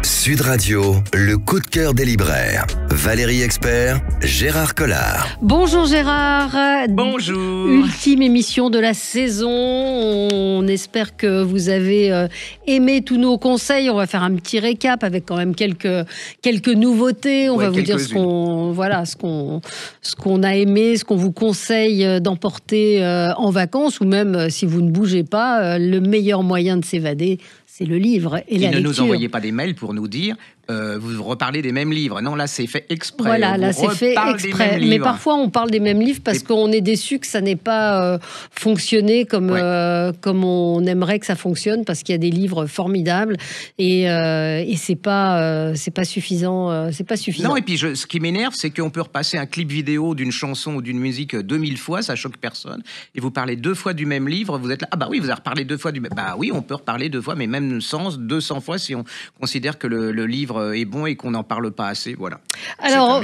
Sud Radio, le coup de cœur des libraires. Valérie Expert, Gérard Collard. Bonjour Gérard. Bonjour. Ultime émission de la saison. On espère que vous avez aimé tous nos conseils. On va faire un petit récap avec quand même quelques nouveautés. On va vous dire ce qu'on a aimé, ce qu'on vous conseille d'emporter en vacances, ou même si vous ne bougez pas, le meilleur moyen de s'évader, c'est le livre et la lecture. Ne nous envoyez pas des mails pour nous dire vous reparlez des mêmes livres. Non, là, c'est fait exprès. Voilà, là, c'est fait exprès. Mais parfois, on parle des mêmes livres parce qu'on est déçu que ça n'ait pas fonctionné comme on aimerait que ça fonctionne, parce qu'il y a des livres formidables et c'est pas suffisant. C'est pas suffisant. Non, et puis ce qui m'énerve, c'est qu'on peut repasser un clip vidéo d'une chanson ou d'une musique 2000 fois, ça choque personne. Et vous parlez 2 fois du même livre, vous êtes là, ah bah oui, vous avez reparlé 2 fois du même. Bah oui, on peut reparler 2 fois, mais même 200 fois si on considère que le livre est bon et qu'on n'en parle pas assez. Voilà. Alors,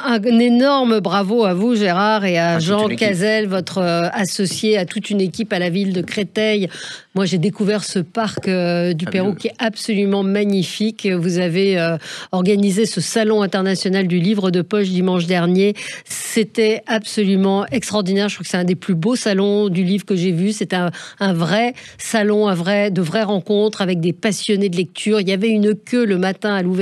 un énorme bravo à vous, Gérard, et à Jean Cazel, votre associé, à toute une équipe à la ville de Créteil. Moi, j'ai découvert ce parc du Pérou qui est absolument magnifique. Vous avez organisé ce salon international du livre de poche dimanche dernier. C'était absolument extraordinaire. Je crois que c'est un des plus beaux salons du livre que j'ai vu. C'était un vrai salon, de vraies rencontres avec des passionnés de lecture. Il y avait une queue le matin à l'ouverture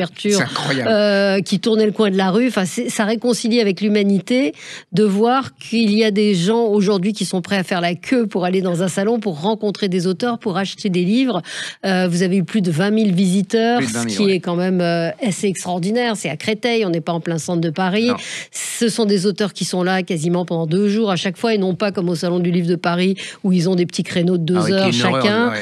qui tournait le coin de la rue. Enfin, ça réconcilie avec l'humanité de voir qu'il y a des gens aujourd'hui qui sont prêts à faire la queue pour aller dans un salon, pour rencontrer des auteurs, pour acheter des livres. Vous avez eu plus de 20 000 visiteurs, ce qui est quand même assez extraordinaire. C'est à Créteil, on n'est pas en plein centre de Paris. Non. Ce sont des auteurs qui sont là quasiment pendant 2 jours à chaque fois, et non pas comme au Salon du Livre de Paris où ils ont des petits créneaux de 2 heures chacun.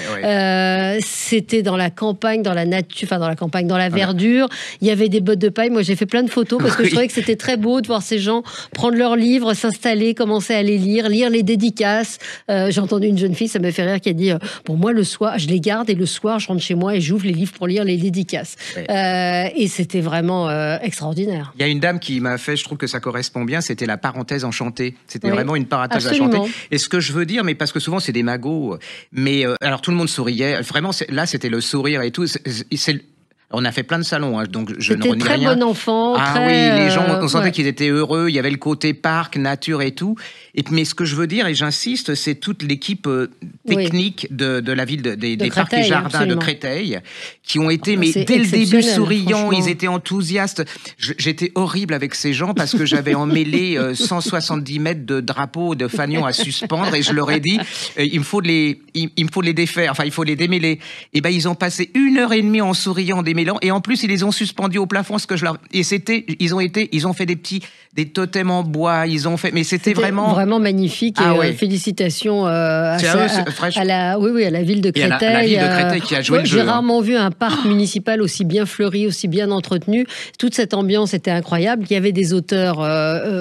C'était dans la campagne, dans la nature, enfin dans la campagne, dans la verdure. Il y avait des bottes de paille. Moi, j'ai fait plein de photos parce que je trouvais que c'était très beau de voir ces gens prendre leurs livres, s'installer, commencer à les lire les dédicaces. J'ai entendu une jeune fille, ça m'a fait rire, qui a dit pour moi, le soir, je les garde et le soir, je rentre chez moi et j'ouvre les livres pour lire les dédicaces. Et c'était vraiment extraordinaire. Il y a une dame qui m'a fait, je trouve que ça correspond bien, c'était la parenthèse enchantée. C'était vraiment une parenthèse enchantée. Et ce que je veux dire, mais parce que souvent c'est des magots, mais alors tout le monde souriait. Vraiment, là, c'était le sourire et tout. On a fait plein de salons, donc je ne renie rien. C'était très bon enfant. Oui, les gens, on sentait qu'ils étaient heureux. Il y avait le côté parc, nature et tout. Mais ce que je veux dire, et j'insiste, c'est toute l'équipe technique de la ville des parcs et jardins de Créteil, qui ont été, mais dès le début, souriants. Ils étaient enthousiastes. J'étais horrible avec ces gens parce que j'avais emmêlé 170 mètres de drapeaux de fanions à suspendre, et je leur ai dit, il me faut les défaire. Enfin, il faut les démêler. Et ben, ils ont passé 1h30 en souriant, et en plus ils les ont suspendus au plafond, ils ont fait des totems en bois, mais c'était vraiment magnifique. Félicitations à la ville de Créteil. À la ville de Créteil qui a joué le jeu. J'ai rarement vu un parc municipal aussi bien fleuri, aussi bien entretenu. Toute cette ambiance était incroyable. Il y avait des auteurs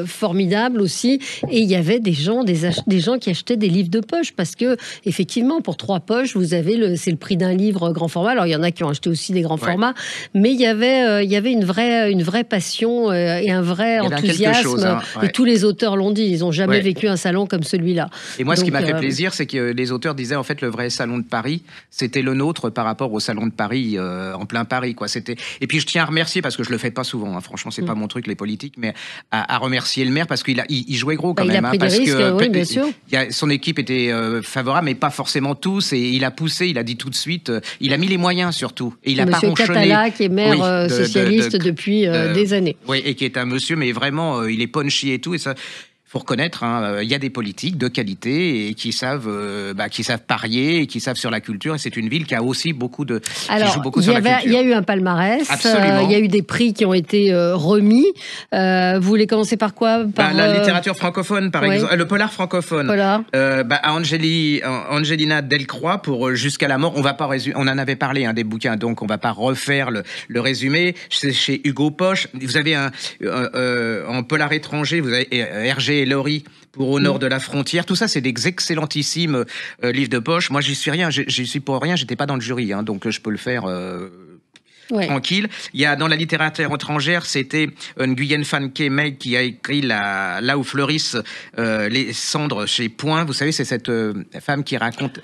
formidables aussi, et il y avait des gens qui achetaient des livres de poche, parce que effectivement, pour 3 poches, c'est le prix d'un livre grand format. Alors il y en a qui ont acheté aussi des grands formats, mais il y avait une vraie passion et un vrai enthousiasme. Et tous les auteurs l'ont dit, ils n'ont jamais vécu un salon comme celui-là. Et moi, ce qui m'a fait plaisir, c'est que les auteurs disaient, en fait, le vrai salon de Paris, c'était le nôtre par rapport au salon de Paris, en plein Paris, quoi. Et puis je tiens à remercier, parce que je le fais pas souvent, franchement, c'est pas mon truc, les politiques, mais à remercier le maire, parce qu'il jouait gros quand même. Il a pris des risques, bien sûr. Son équipe était favorable, mais pas forcément tous, et il a poussé, il a dit tout de suite, il a mis les moyens surtout, et il a pas ronchonné. Catala, qui est maire socialiste depuis des années. Oui, et qui est un monsieur, mais vraiment, il est punchy et tout, et ça... Faut reconnaître, il y a des politiques de qualité et qui savent parier et qui savent sur la culture. Et c'est une ville qui a aussi qui joue beaucoup sur la culture. Il y a eu un palmarès. Il y a eu des prix qui ont été remis. Vous voulez commencer par quoi? La littérature francophone, par exemple, le polar francophone. Angelina Delcroix pour Jusqu'à la mort. On va pas résumer. On en avait parlé des bouquins, donc on va pas refaire le résumé. C'est chez Hugo Poche. Vous avez en polar étranger, vous avez Hergé et Laurie pour Au nord de la frontière. Tout ça, c'est des excellentissimes livres de poche. Moi, j'y suis pour rien. J'étais pas dans le jury, donc je peux le faire tranquille. Il y a dans la littérature étrangère, c'était Nguyen Phan Ke Mai qui a écrit Là où fleurissent les cendres chez Point. Vous savez, c'est cette femme qui raconte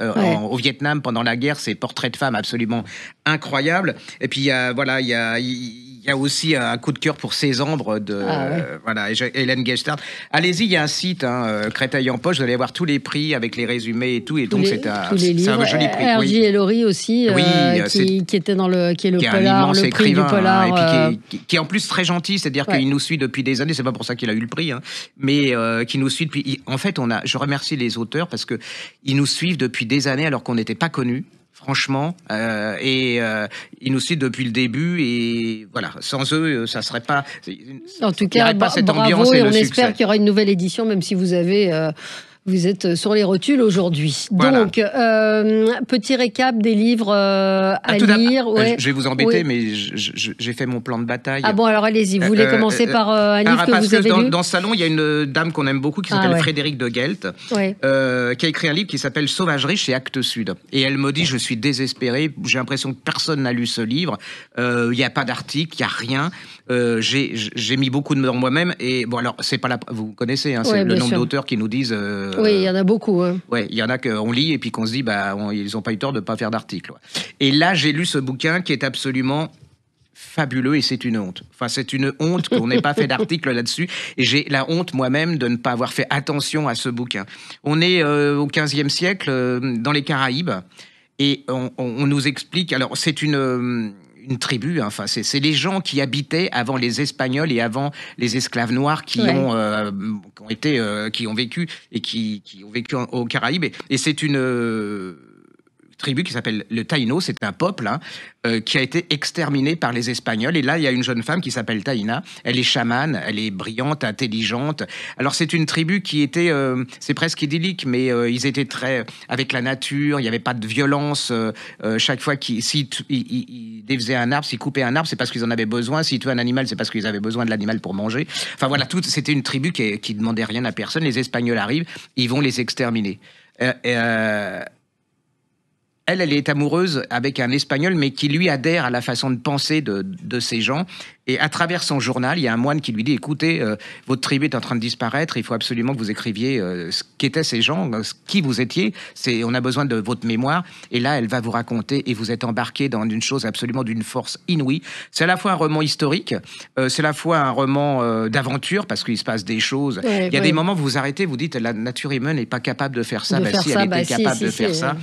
au Vietnam pendant la guerre ces portraits de femmes absolument incroyables. Et puis il y a aussi un coup de cœur pour Césandre de Hélène Gestard. Allez-y, il y a un site, Créteil en poche, vous allez voir tous les prix avec les résumés et tout. Et donc c'est un joli prix. R.J. Ellory aussi, qui était dans le polar, le prix du polar. Et puis qui est en plus très gentil, c'est-à-dire qu'il nous suit depuis des années. C'est pas pour ça qu'il a eu le prix, mais qui nous suit depuis. En fait, je remercie les auteurs parce que ils nous suivent depuis des années alors qu'on n'était pas connus. Franchement, ils nous suivent depuis le début et voilà, sans eux, ça serait pas. En tout cas, bravo et on espère qu'il y aura une nouvelle édition, même si vous êtes sur les rotules aujourd'hui. Voilà. Donc, petit récap des livres à lire. Je vais vous embêter, mais j'ai fait mon plan de bataille. Ah bon, alors allez-y. Vous voulez commencer par un livre que vous avez lu ? Dans ce salon, il y a une dame qu'on aime beaucoup qui s'appelle Frédéric de Gelt, qui a écrit un livre qui s'appelle Sauvagerie chez Actes Sud. Et elle me dit, je suis désespérée, j'ai l'impression que personne n'a lu ce livre. Il n'y a pas d'article, il n'y a rien. J'ai mis beaucoup de dans moi-même. Et bon, alors, c'est pas vous connaissez, c'est le nombre d'auteurs qui nous disent... oui, il y en a beaucoup. Oui, il y en a qu'on lit et puis qu'on se dit, ils n'ont pas eu tort de ne pas faire d'article. Et là, j'ai lu ce bouquin qui est absolument fabuleux et c'est une honte. Enfin, c'est une honte qu'on n'ait pas fait d'article là-dessus. Et j'ai la honte moi-même de ne pas avoir fait attention à ce bouquin. On est au XVe siècle, dans les Caraïbes, et on nous explique... Alors, c'est une tribu, enfin, c'est les gens qui habitaient avant les Espagnols et avant les esclaves noirs qui ont vécu et qui ont vécu aux Caraïbes. Et c'est une tribu qui s'appelle le Taïno, c'est un peuple qui a été exterminé par les Espagnols. Et là, il y a une jeune femme qui s'appelle Taïna. Elle est chamane, elle est brillante, intelligente. Alors, c'est une tribu qui était, c'est presque idyllique, mais ils étaient très avec la nature. Il n'y avait pas de violence. Chaque fois s'ils défaisaient un arbre, s'ils coupaient un arbre, c'est parce qu'ils en avaient besoin. S'ils tuaient un animal, c'est parce qu'ils avaient besoin de l'animal pour manger. Enfin, voilà, c'était une tribu qui demandait rien à personne. Les Espagnols arrivent, ils vont les exterminer. Elle est amoureuse avec un Espagnol, mais qui lui adhère à la façon de penser de ces gens. Et à travers son journal, il y a un moine qui lui dit « Écoutez, votre tribu est en train de disparaître, il faut absolument que vous écriviez ce qu'étaient ces gens, qui vous étiez. On a besoin de votre mémoire. » Et là, elle va vous raconter, et vous êtes embarqué dans une chose absolument d'une force inouïe. C'est à la fois un roman historique, c'est à la fois un roman d'aventure, parce qu'il se passe des choses. Il y a des moments où vous vous arrêtez, vous dites « La nature humaine n'est pas capable de faire ça. » Elle était capable de faire ça.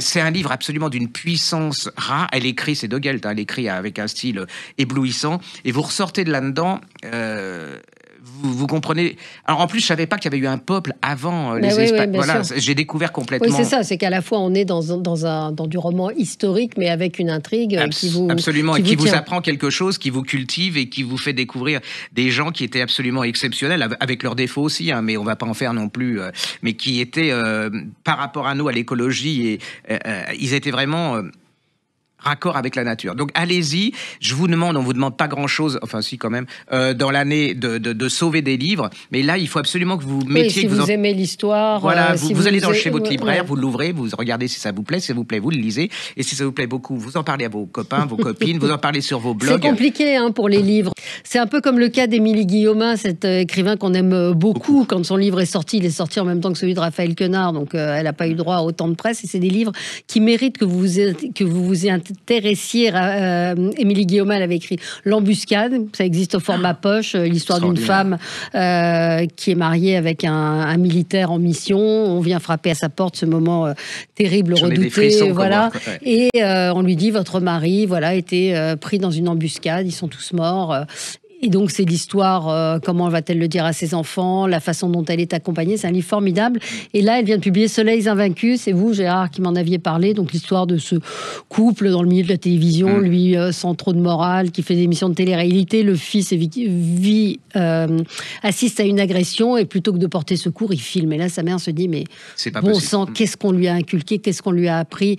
C'est un livre absolument d'une puissance rare. Elle écrit, c'est de Gelt, elle écrit avec un style éblouissant. Et vous ressortez de là-dedans, vous comprenez. Alors en plus, je savais pas qu'il y avait eu un peuple avant les Espagnols. Voilà, j'ai découvert complètement. Oui, c'est ça. C'est qu'à la fois on est dans du roman historique, mais avec une intrigue qui vous absolument qui vous apprend quelque chose, qui vous cultive et qui vous fait découvrir des gens qui étaient absolument exceptionnels, avec leurs défauts aussi, mais on va pas en faire non plus. Mais qui étaient par rapport à nous, à l'écologie, et ils étaient vraiment raccord avec la nature. Donc allez-y, on vous demande pas grand-chose, enfin si quand même, dans l'année de sauver des livres, mais là il faut absolument que vous mettiez... si vous aimez l'histoire... Voilà, vous allez chez votre libraire, vous l'ouvrez, vous regardez si ça vous plaît, vous le lisez, et si ça vous plaît beaucoup, vous en parlez à vos copains, vos copines, vous en parlez sur vos blogs. C'est compliqué pour les livres. C'est un peu comme le cas d'Émilie Guillaumin, cet écrivain qu'on aime beaucoup. Quand son livre est sorti, il est sorti en même temps que celui de Raphaël Quenard, donc elle n'a pas eu droit à autant de presse, et c'est des livres qui méritent que vous vous y intéressiez. Émilie Guillaumin, elle avait écrit L'Embuscade, ça existe au format poche, l'histoire d'une femme qui est mariée avec un militaire en mission. On vient frapper à sa porte, ce moment terrible, redouté, voilà. Et on lui dit, votre mari, voilà, était pris dans une embuscade, ils sont tous morts. Et donc, c'est l'histoire, comment va-t-elle le dire à ses enfants, la façon dont elle est accompagnée. C'est un livre formidable. Et là, elle vient de publier Soleils invaincus. C'est vous, Gérard, qui m'en aviez parlé. Donc, l'histoire de ce couple dans le milieu de la télévision, lui sans trop de morale, qui fait des émissions de télé-réalité. Le fils assiste à une agression et plutôt que de porter secours, il filme. Et là, sa mère se dit, mais bon sang, qu'est-ce qu'on lui a inculqué, qu'est-ce qu'on lui a appris?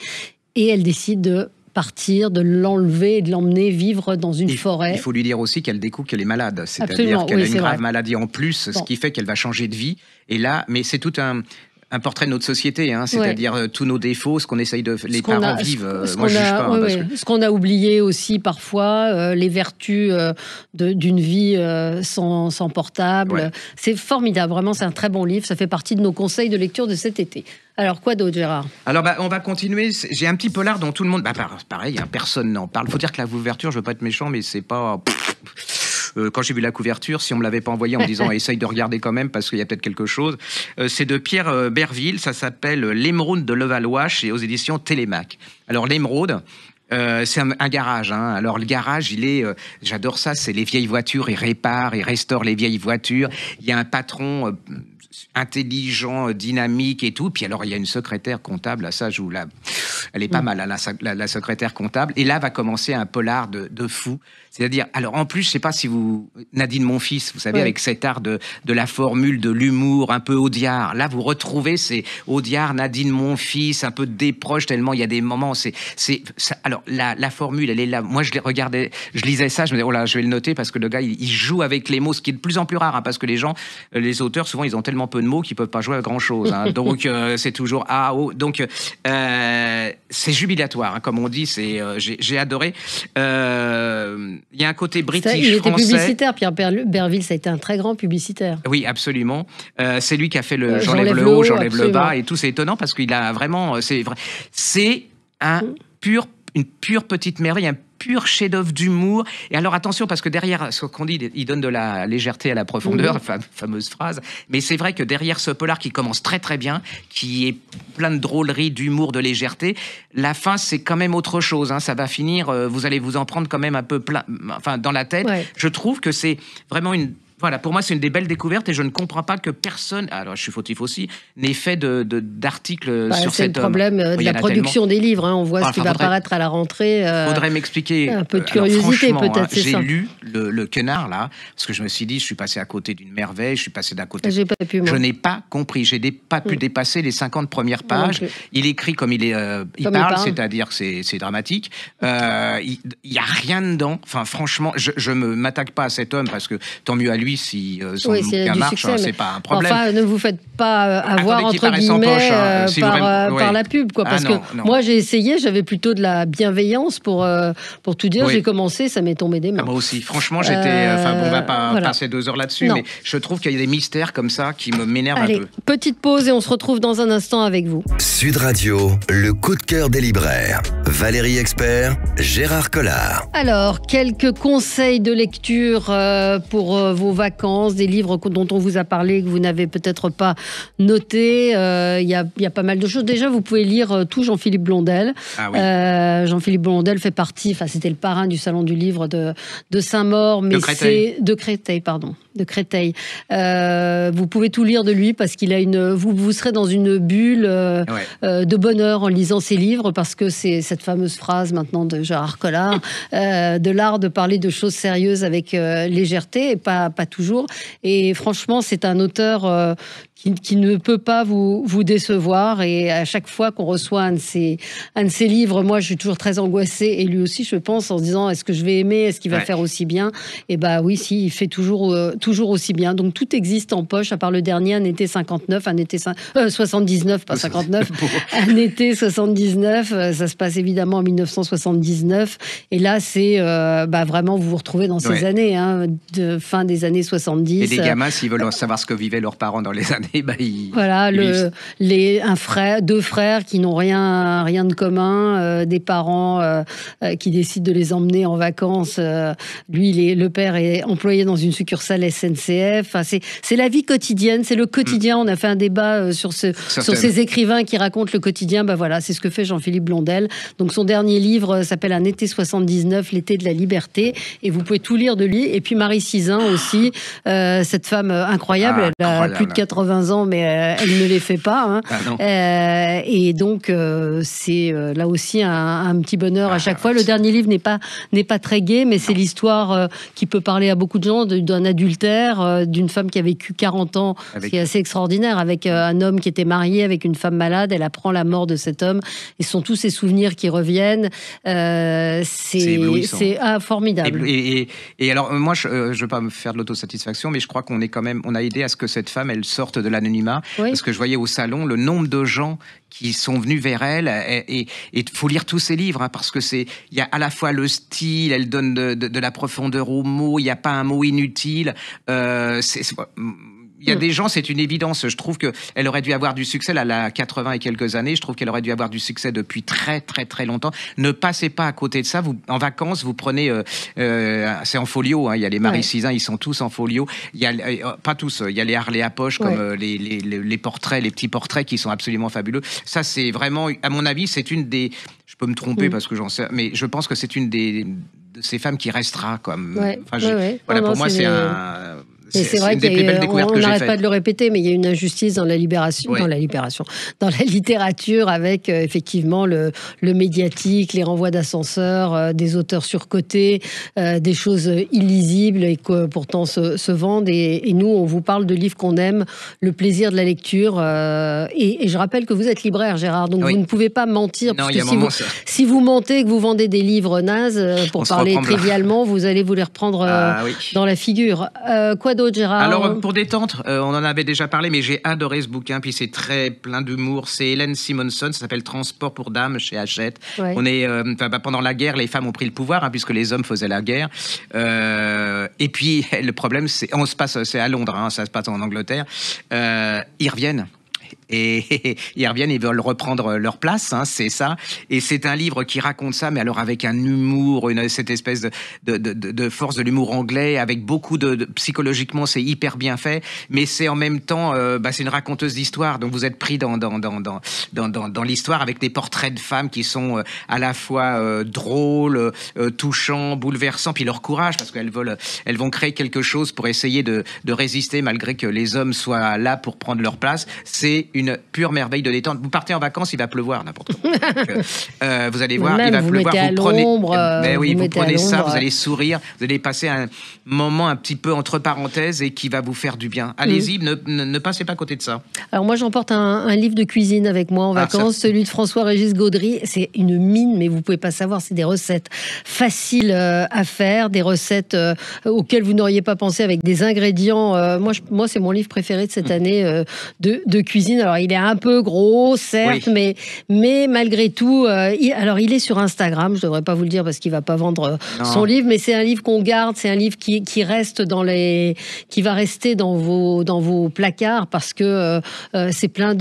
Et elle décide de partir, de l'enlever et de l'emmener vivre dans une forêt. Il faut lui dire aussi qu'elle découvre qu'elle est malade, c'est-à-dire qu'elle a une grave maladie en plus, ce qui fait qu'elle va changer de vie. Et là, mais c'est tout un portrait de notre société, hein, c'est-à-dire tous nos défauts, ce qu'on essaye de... Les parents vivent, moi je juge pas. Ce qu'on a oublié aussi parfois, les vertus d'une vie sans portable. Ouais. C'est formidable, vraiment, c'est un très bon livre. Ça fait partie de nos conseils de lecture de cet été. Alors, quoi d'autre, Gérard? Alors, on va continuer. J'ai un petit polar dont tout le monde... pareil, hein, personne n'en parle. Il faut dire que la couverture, je veux pas être méchant, mais c'est pas... quand j'ai vu la couverture, si on me l'avait pas envoyé en me disant essaye de regarder quand même parce qu'il y a peut-être quelque chose, c'est de Pierre Berville, ça s'appelle L'émeraude de Levallois, et aux éditions Télémac. Alors l'émeraude, c'est un garage, hein. Alors le garage, j'adore ça, c'est les vieilles voitures, il restaure les vieilles voitures. Il y a un patron intelligent, dynamique et tout. Puis alors il y a une secrétaire comptable, là, ça joue là. Elle est pas mal, hein, la secrétaire comptable. Et là va commencer un polar de fou. C'est-à-dire, alors en plus, je sais pas si Nadine Monfils, vous savez, avec cet art de la formule, de l'humour, un peu Audiard. Là, vous retrouvez ces Audiard, Nadine Monfils, un peu déproche, tellement il y a des moments, alors, la formule, elle est là. Moi, je lisais ça, je me disais, oh là, je vais le noter parce que le gars, il joue avec les mots, ce qui est de plus en plus rare, hein, parce que les auteurs, souvent, ils ont tellement peu de mots qu'ils peuvent pas jouer à grand chose, hein. Donc, c'est toujours donc, c'est jubilatoire, hein, comme on dit, j'ai adoré. Il y a un côté british, il était français. Publicitaire, Pierre Berville, ça a été un très grand publicitaire. Oui, absolument. C'est lui qui a fait le J'enlève le haut, j'enlève le bas et tout. C'est étonnant parce qu'il a vraiment... C'est une pure petite merveille, un pur chef-d'œuvre d'humour. Et alors attention, parce que derrière ce qu'on dit, il donne de la légèreté à la profondeur, fameuse phrase. Mais c'est vrai que derrière ce polar qui commence très très bien, qui est plein de drôleries, d'humour, de légèreté, la fin c'est quand même autre chose, hein. Ça va finir, vous allez vous en prendre quand même un peu plein, dans la tête. Ouais. Je trouve que c'est vraiment Voilà, pour moi, c'est une des belles découvertes et je ne comprends pas que personne, alors je suis fautif aussi, n'ait fait d'articles sur cet homme. C'est le problème de la production des livres, hein. On voit ce qui va apparaître à la rentrée. Faudrait m'expliquer. Un peu de curiosité, peut-être, c'est ça. J'ai lu le Quenard, là, parce que je me suis dit, je suis passé à côté d'une merveille, je suis passé d'à côté. J'ai pas pu, moi. Je n'ai pas compris, pas pu dépasser les 50 premières pages. Il écrit comme il parle, c'est-à-dire que c'est dramatique. Il n'y a rien dedans. Enfin, franchement, je ne m'attaque pas à cet homme parce que tant mieux à lui. Si son bouquin marche, c'est pas un problème. Enfin, ne vous faites pas avoir, entre guillemets, par la pub, quoi. Parce que moi, j'ai essayé, j'avais plutôt de la bienveillance pour tout dire. J'ai commencé, ça m'est tombé des mains. Moi aussi. Franchement, j'étais... on va pas passer 2 heures là-dessus, mais je trouve qu'il y a des mystères comme ça qui m'énervent un peu. Petite pause et on se retrouve dans un instant avec vous. Sud Radio, le coup de cœur des libraires. Valérie Expert, Gérard Collard. Alors, quelques conseils de lecture pour vos vacances, des livres dont on vous a parlé que vous n'avez peut-être pas noté. Il y a pas mal de choses. Déjà, vous pouvez lire tout Jean-Philippe Blondel. Ah oui. Jean-Philippe Blondel fait partie, c'était le parrain du Salon du Livre de Saint-Maur, mais c'est de Créteil, pardon. De Créteil. Vous pouvez tout lire de lui parce qu'il a vous serez dans une bulle de bonheur en lisant ses livres, parce que c'est cette fameuse phrase maintenant de Gérard Collard, de l'art de parler de choses sérieuses avec légèreté et pas toujours. Et franchement, c'est un auteur qui ne peut pas vous décevoir. Et à chaque fois qu'on reçoit un de ses livres, moi, je suis toujours très angoissée, et lui aussi, je pense, en se disant, est-ce que je vais aimer, est-ce qu'il va faire aussi bien? Et oui, si, il fait toujours aussi bien. Donc tout existe en poche, à part le dernier, Un été 59, 79, pas 59, Un été 79, ça se passe évidemment en 1979. Et là, c'est vraiment, vous vous retrouvez dans ces années, hein, de fin des années 70. Et des gamins, s'ils veulent savoir ce que vivaient leurs parents dans les années, voilà, deux frères qui n'ont rien de commun, des parents qui décident de les emmener en vacances. Lui, le père est employé dans une succursale SNCF. Enfin, c'est la vie quotidienne, c'est le quotidien. On a fait un débat sur ces écrivains qui racontent le quotidien. Voilà, c'est ce que fait Jean-Philippe Blondel. Donc son dernier livre s'appelle Un été 79, l'été de la liberté, et vous pouvez tout lire de lui. Et puis Marie Sizun aussi, cette femme incroyable, elle a plus de 80 ans, mais elle ne les fait pas, hein. Et donc c'est là aussi un petit bonheur à chaque fois. Le dernier livre n'est pas très gai, mais c'est l'histoire qui peut parler à beaucoup de gens d'un adultère adultère d'une femme qui a vécu 40 ans, ce qui est assez extraordinaire, avec un homme qui était marié avec une femme malade. Elle apprend la mort de cet homme et ce sont tous ces souvenirs qui reviennent. C'est formidable. Et alors, moi, je ne veux pas me faire de l'autosatisfaction, mais je crois qu'on a aidé à ce que cette femme, elle sorte de l'anonymat. Oui. Parce que je voyais au salon le nombre de gens qui sont venus vers elle, et il faut lire tous ses livres, hein, parce que il y a à la fois le style, elle donne de la profondeur aux mots, il n'y a pas un mot inutile. Il y a des gens, c'est une évidence. Je trouve qu'elle aurait dû avoir du succès. Elle a 80 et quelques années. Je trouve qu'elle aurait dû avoir du succès depuis très, très, très longtemps. Ne passez pas à côté de ça. En vacances, vous prenez... c'est en folio. Hein, il y a les Marie Sizun, ils sont tous en folio. Il y a, pas tous. Il y a les Harley à poche, comme les portraits, les petits portraits qui sont absolument fabuleux. Ça, c'est vraiment... À mon avis, c'est une des... Je peux me tromper parce que j'en sais... Mais je pense que c'est une de ces femmes qui restera comme... Voilà, pour moi, c'est un... Et c'est vrai qu'on n'arrête pas de le répéter, mais il y a une injustice dans la littérature avec effectivement le médiatique, les renvois d'ascenseurs, des auteurs surcotés, des choses illisibles et que pourtant se vendent. Et nous, on vous parle de livres qu'on aime, le plaisir de la lecture. Et je rappelle que vous êtes libraire, Gérard, donc vous ne pouvez pas mentir. Non, si vous mentez, que vous vendez des livres nazes, pour parler trivialement, vous allez vous les reprendre dans la figure. Quoi d'autre, Gérard? Alors, pour détendre, on en avait déjà parlé, mais j'ai adoré ce bouquin, puis c'est très plein d'humour. C'est Hélène Simonson, ça s'appelle Transport pour dames chez Hachette. On est, pendant la guerre, les femmes ont pris le pouvoir, hein, puisque les hommes faisaient la guerre. Et puis, le problème, c'est à Londres, hein, ça se passe en Angleterre. Ils reviennent. Et ils reviennent, ils veulent reprendre leur place, hein, c'est ça. Et c'est un livre qui raconte ça, mais alors avec un humour, cette espèce de force de l'humour anglais, avec beaucoup psychologiquement, c'est hyper bien fait, mais c'est en même temps, c'est une raconteuse d'histoire, donc vous êtes pris dans l'histoire avec des portraits de femmes qui sont à la fois drôles, touchants, bouleversants, puis leur courage, parce qu'elles vont créer quelque chose pour essayer de résister malgré que les hommes soient là pour prendre leur place. C'est une pure merveille de détente. Vous partez en vacances, il va pleuvoir n'importe quoi. Vous allez voir, il va pleuvoir. Vous prenez ça, vous allez sourire, vous allez passer un moment un petit peu entre parenthèses et qui va vous faire du bien. Allez-y, ne passez pas à côté de ça. Alors moi, j'emporte un livre de cuisine avec moi en vacances, celui de François-Régis Gaudry. C'est une mine, mais vous pouvez pas savoir, c'est des recettes faciles à faire, des recettes auxquelles vous n'auriez pas pensé, avec des ingrédients. Moi, c'est mon livre préféré de cette année de cuisine. Alors, il est un peu gros, certes, mais malgré tout, il est sur Instagram. Je devrais pas vous le dire parce qu'il va pas vendre son livre, mais c'est un livre qu'on garde, c'est un livre qui reste qui va rester dans vos placards parce que c'est plein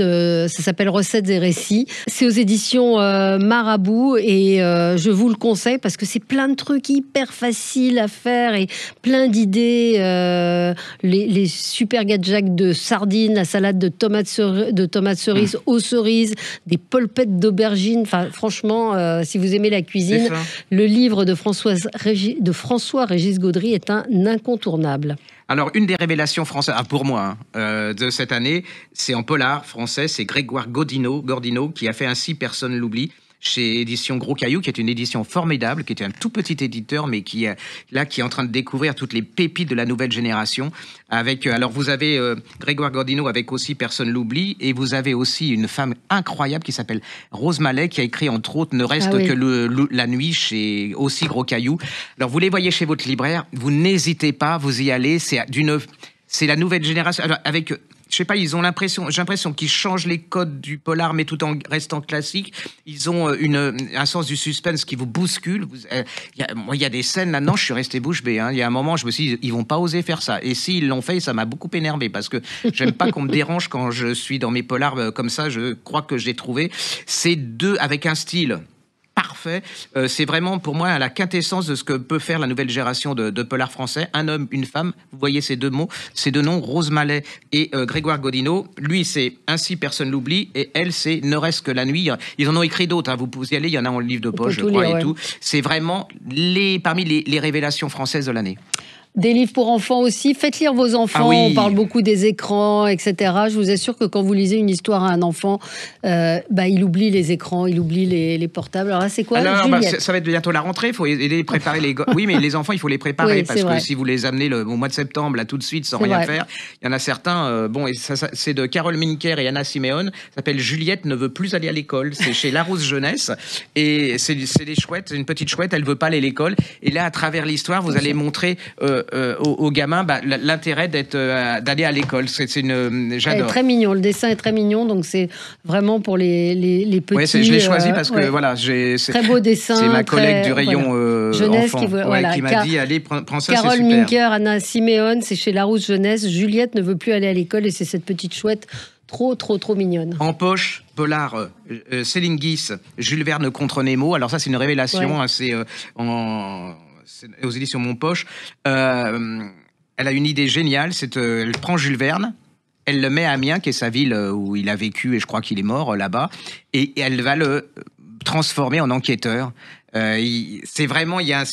ça s'appelle Recettes et récits. C'est aux éditions Marabout et je vous le conseille parce que c'est plein de trucs hyper faciles à faire et plein d'idées. Les super gadgets de sardines, la salade de tomates cerises aux cerises, des polpettes d'aubergines. Enfin, franchement, si vous aimez la cuisine, le livre de François-Régis Gaudry est un incontournable. Alors, une des révélations françaises, pour moi, de cette année, c'est en polar français, c'est Grégoire Gordino qui a fait Ainsi personne l'oublie, chez Édition Gros Caillou, qui est une édition formidable, qui était un tout petit éditeur, mais qui est en train de découvrir toutes les pépites de la nouvelle génération. Alors vous avez Grégoire Gordino avec aussi Personne l'oublie, et vous avez aussi une femme incroyable qui s'appelle Rose Mallet, qui a écrit entre autres Ne reste que la nuit chez aussi Gros Caillou. Alors vous les voyez chez votre libraire, vous n'hésitez pas, vous y allez, c'est la nouvelle génération, alors avec... Je sais pas, j'ai l'impression qu'ils changent les codes du polar, mais tout en restant classique. Ils ont un sens du suspense qui vous bouscule. Moi, il y a des scènes là-dedans, je suis resté bouche bée. Hein. Il y a un moment, je me suis dit, ils vont pas oser faire ça. Et s'ils l'ont fait, ça m'a beaucoup énervé parce que j'aime pas qu'on me dérange quand je suis dans mes polars comme ça. Je crois que j'ai trouvé ces deux avec un style parfait. C'est vraiment pour moi la quintessence de ce que peut faire la nouvelle génération de polars français. Un homme, une femme. Vous voyez ces deux noms, Rose Mallet et Grégoire Gordino. Lui, c'est Ainsi personne l'oublie, et elle, c'est Ne reste que la nuit. Ils en ont écrit d'autres. Hein. Vous pouvez y aller. Il y en a en livre de poche, je crois, et tout. C'est vraiment parmi les révélations françaises de l'année. Des livres pour enfants aussi. Faites lire vos enfants. Ah oui. On parle beaucoup des écrans, etc. Je vous assure que quand vous lisez une histoire à un enfant, il oublie les écrans, il oublie les portables. Alors là, c'est quoi, Juliette? Ça va être bientôt la rentrée. Il faut aider les préparer les. Oui, mais les enfants, il faut les préparer parce que si vous les amenez au mois de septembre, là, tout de suite, sans rien faire, il y en a certains. Et c'est de Carole Minker et Anna Siméon. Ça s'appelle Juliette ne veut plus aller à l'école. C'est chez Larousse Jeunesse et c'est des chouettes. Une petite chouette, elle veut pas aller à l'école. Et là, à travers l'histoire, vous allez montrer aux gamins l'intérêt d'aller à l'école. J'adore. Très mignon, le dessin est très mignon, donc c'est vraiment pour les petits. Ouais, je l'ai choisi parce que voilà, très beau dessin. C'est ma collègue du rayon jeunesse enfant, qui m'a dit allez prends ça. Carole c'est super. Minker, Anna Siméon, c'est chez Larousse Jeunesse. Juliette ne veut plus aller à l'école et c'est cette petite chouette trop mignonne. En poche, polar, Céline Guis, Jules Verne contre Nemo. Alors ça, c'est une révélation. C'est aux éditions Mon Poche. Elle a une idée géniale. Elle prend Jules Verne, elle le met à Amiens, qui est sa ville où il a vécu, et je crois qu'il est mort là-bas, et elle va le transformer en enquêteur. C'est vraiment, il y a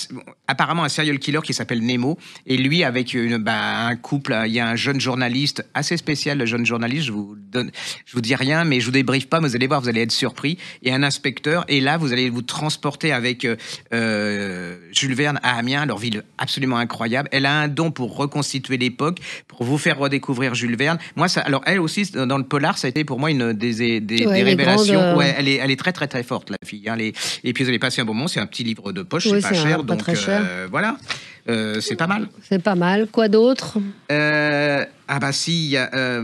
apparemment un serial killer qui s'appelle Nemo, et lui avec un couple, il y a un jeune journaliste assez spécial, le jeune journaliste, je vous dis rien, mais je vous débriefe pas, mais vous allez voir, vous allez être surpris, et un inspecteur, et là vous allez vous transporter avec Jules Verne à Amiens, leur ville absolument incroyable. Elle a un don pour reconstituer l'époque, pour vous faire redécouvrir Jules Verne. Moi, alors elle aussi dans le polar, ça a été pour moi une des révélations. Ouais, elle est très forte, la fille. Hein, et puis vous allez passer un bon moment. C'est un petit livre de poche, c'est pas cher, donc très cher. Voilà, c'est pas mal. C'est pas mal. Quoi d'autre? Si, il y a.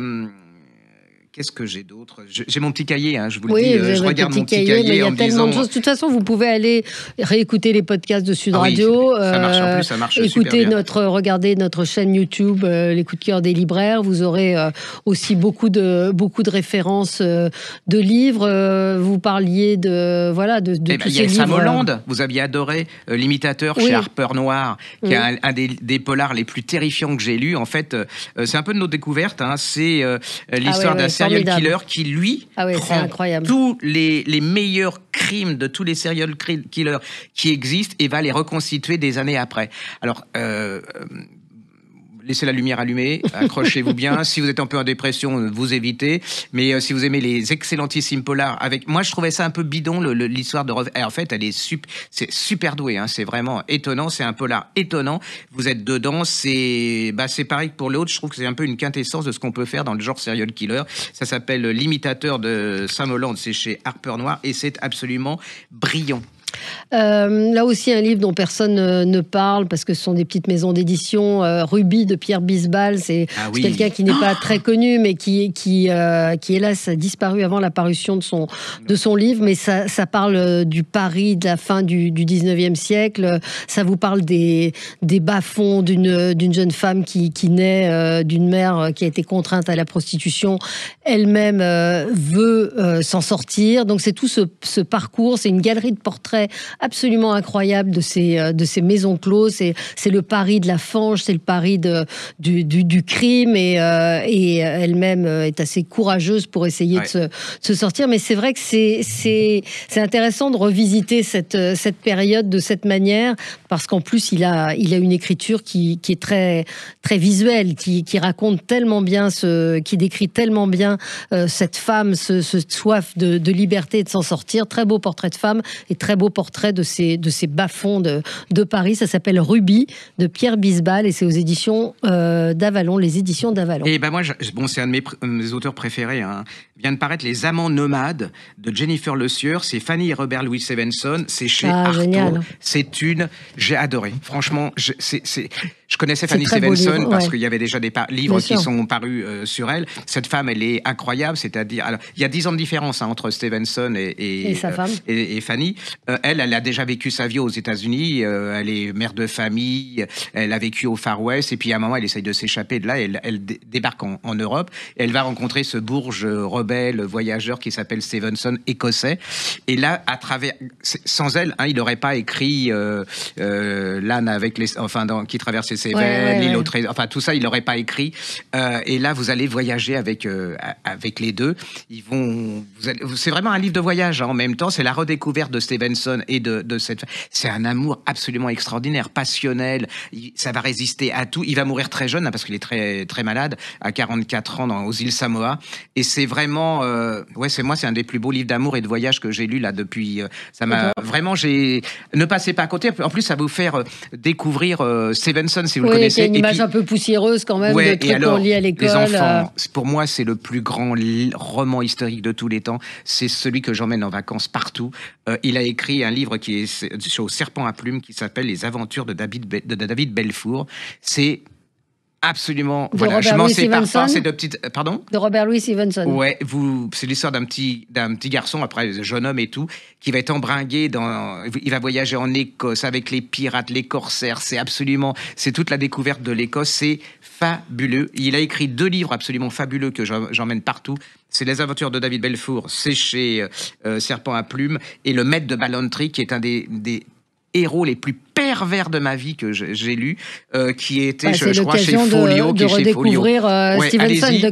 Qu'est-ce que j'ai d'autre? J'ai mon petit cahier, hein, je vous le dis. Je regarde mon petit cahier. Il y a tellement de choses. De toute façon, vous pouvez aller réécouter les podcasts de Sud Radio. Ça marche en plus, ça marche super bien. Regardez notre chaîne YouTube, les coups de cœur des libraires. Vous aurez aussi beaucoup de références de livres. Vous parliez de tous ces livres. Il y a Sam Holland. Vous aviez adoré L'Imitateur chez Harper Noir, qui est un des polars les plus terrifiants que j'ai lus. En fait, c'est un peu de nos découvertes. Hein. C'est l'histoire d'un serial killer qui, lui, prend tous les meilleurs crimes de tous les serial killers qui existent et va les reconstituer des années après. Alors, laissez la lumière allumée, accrochez-vous bien. Si vous êtes un peu en dépression, vous évitez. Mais si vous aimez les excellentissimes polars, moi je trouvais ça un peu bidon l'histoire de. En fait, c'est super doué. Hein, c'est vraiment étonnant. C'est un polar étonnant. Vous êtes dedans. C'est pareil que pour l'autre. Je trouve que c'est un peu une quintessence de ce qu'on peut faire dans le genre serial killer. Ça s'appelle L'Imitateur de Sam Holland. C'est chez Harper Noir et c'est absolument brillant. Là aussi un livre dont personne ne parle parce que ce sont des petites maisons d'édition. Ruby de Pierre Bisbal, c'est quelqu'un qui n'est pas très connu mais qui hélas a disparu avant la parution de son livre, mais ça parle du Paris de la fin du 19e siècle. Ça vous parle des bas-fonds d'une jeune femme qui naît d'une mère qui a été contrainte à la prostitution, elle-même veut s'en sortir. Donc c'est tout ce parcours, c'est une galerie de portraits absolument incroyable de ces maisons closes. C'est le Paris de la fange, c'est le Paris du crime, et elle-même est assez courageuse pour essayer de se sortir. Mais c'est vrai que c'est intéressant de revisiter cette période de cette manière, parce qu'en plus il a une écriture qui est très très visuelle, qui raconte tellement bien qui décrit tellement bien cette femme, ce soif de liberté et de s'en sortir. Très beau portrait de femme et très beau portrait de ces bas-fonds de Paris. Ça s'appelle Ruby de Pierre Bisbal et c'est aux éditions d'Avalon, les éditions d'Avalon. Et moi, c'est un de mes auteurs préférés. Hein. Vient de paraître Les Amants nomades de Jennifer Le Sieur. C'est Fanny et Robert Louis Stevenson. C'est chez Artaud. Génial. J'ai adoré. Franchement, je connaissais Fanny Stevenson parce qu'il y avait déjà des livres qui sont parus sur elle. Cette femme, elle est incroyable. C'est-à-dire, alors, il y a 10 ans de différence entre Stevenson et sa femme. Et Fanny. Elle a déjà vécu sa vie aux États-Unis. Elle est mère de famille. Elle a vécu au Far West. Et puis à un moment, elle essaye de s'échapper de là. Elle débarque en Europe. Et elle va rencontrer ce bourge rebelle, voyageur qui s'appelle Stevenson, écossais. Et là, sans elle, il n'aurait pas écrit L'âne qui traversait ses Cévennes, l'île au Trésor, enfin tout ça, il l'aurait pas écrit. Et là, vous allez voyager avec les deux. C'est vraiment un livre de voyage, hein, en même temps. C'est la redécouverte de Stevenson et de cette. C'est un amour absolument extraordinaire, passionnel. Ça va résister à tout. Il va mourir très jeune, hein, parce qu'il est très très malade, à 44 ans aux îles Samoa. Et c'est vraiment, c'est un des plus beaux livres d'amour et de voyage que j'ai lu là depuis. Ça m'a vraiment. Ne passez pas à côté. En plus, ça va vous faire découvrir Stevenson, si vous le connaissez. Il y a une image un peu poussiéreuse quand même de trucs qu'on lit à l'école. Les enfants, pour moi, c'est le plus grand roman historique de tous les temps. C'est celui que j'emmène en vacances partout. Il a écrit un livre qui est au serpent à plumes qui s'appelle Les aventures de David Belfour. C'est absolument. Je m'en sépare pas. C'est de petites. Pardon ? De Robert Louis Stevenson. Ouais, c'est l'histoire d'un petit garçon, après jeune homme et tout, qui va être embringué il va voyager en Écosse avec les pirates, les corsaires. C'est toute la découverte de l'Écosse. C'est fabuleux. Il a écrit 2 livres absolument fabuleux que j'emmène partout. C'est Les aventures de David Belfour, c'est chez Serpent à plumes, et Le Maître de Ballantrae, qui est un des héros les plus pervers de ma vie que j'ai lu, qui était, je crois, chez Folio. De redécouvrir Stevenson,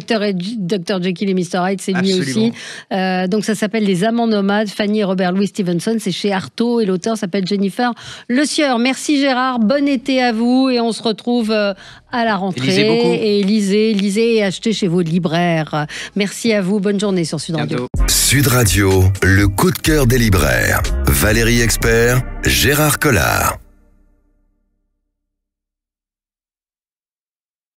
Dr. Jekyll et Mr. Hyde, c'est lui aussi. Donc ça s'appelle Les Amants nomades, Fanny et Robert Louis Stevenson, c'est chez Artaud et l'auteur s'appelle Jennifer Le Sieur. Merci Gérard, bon été à vous et on se retrouve à la rentrée. Lisez et achetez chez vos libraires. Merci à vous, bonne journée sur Sud Radio. Sud Radio, le coup de cœur des libraires. Valérie Expert, Gérard Collard.